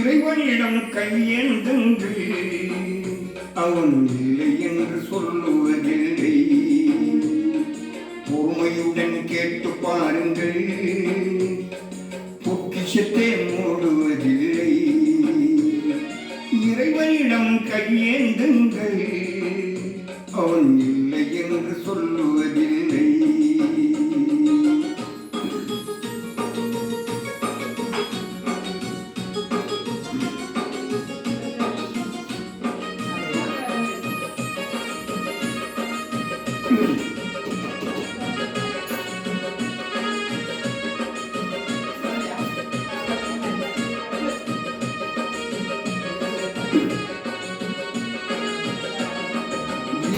இறைவனிடம் கையேந்துங்கள், அவன் இல்லை என்று சொல்லுவதில்லை. பொறுமையுடன் கேட்டு பாருங்கள், பொக்கிஷத்தை மூடுவதில்லை. இறைவனிடம் கையேந்துங்கள், அவன் இல்லை என்று சொல்லுவதில்லை.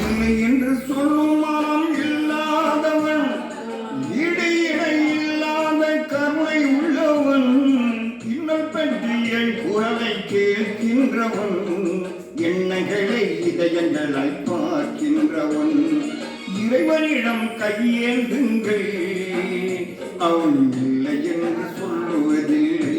இல்லை என்று சொல்லும் மனம் இல்லாதவன், ஈடு இணை இல்லாத கருணை உள்ளவன், இன்னல் பற்றிய குரலை கேட்கின்றவன், எண்ணங்களை இதயங்களாய் பார்க்கின்றவன். இறைவனிடம் கையேந்துங்கள், அவன் இல்லை என்று சொல்லுவதில்லை.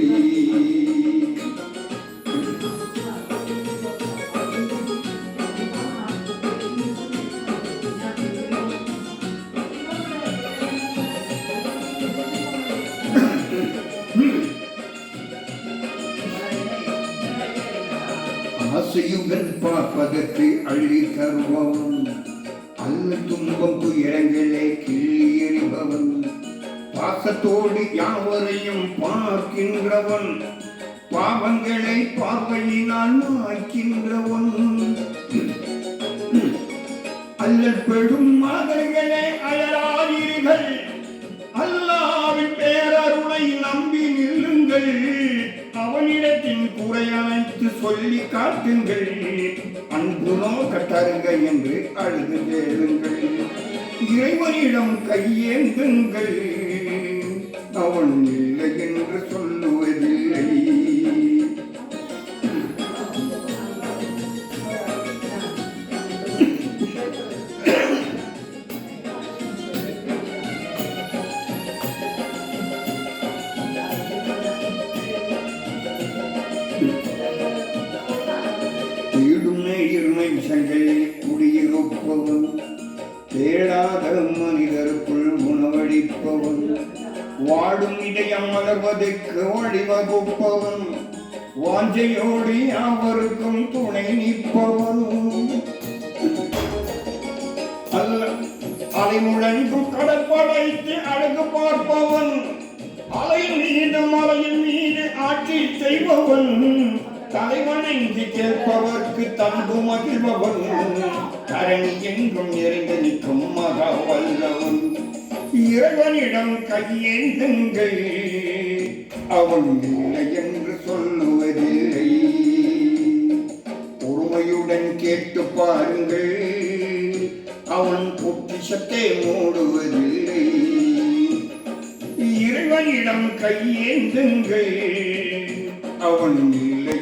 ஆசையுடன் பார்ப்பதற்கு அள்ளி தருபவன், அல்ல துன்பம் துயரங்களே கிள்ளி எறிபவன், பாசத்தோடு யாவரையும் பார்க்கின்றவன், பாவங்களை பார்வையினால் மாய்க்கின்றவன். அல்லற்படும் மாதர்களே அயலாதீர்கள், அல்லாவின் பேரருளை நம்பி நில்லுங்கள், அவனிடத்தின் குறை அனைத்து சொல்லி காட்டுங்கள், அன்பு நோக்க தருக என்று அழுது கேளுங்கள். இறைவனிடம் கையேந்துங்கள், அவன் இல்லை என்று சொல்லுவதில்லை. குடியிருப்பவன், தேடாத மனிதருக்குள் உணவளிப்பவன், வாடும் இதயம் மலர்வதற்கு வழிவகுப்பவன், வாஞ்சையோடு யாவருக்கும் துணை நிற்பவன், அலை முழங்கும் கடற்படைத்து அழகு பார்ப்பவன், அலையின் மீது மலையின் மீது ஆட்சி செய்பவன், தலைவணங்கி கேட்பவர்க்கு தந்து மகிழ்பவன், தரணி என்றும் நிறைந்து நிற்கும் மகா வல்லவன். இறைவனிடம் கையேந்துங்கள், அவன் இல்லை என்று சொல்லுவதில்லை. பொறுமையுடன் கேட்டு பாருங்கள், அவன் பொக்கிஷத்தை மூடுவதில்லை. இறைவனிடம் கையேந்துங்கள், அவன் இல்லை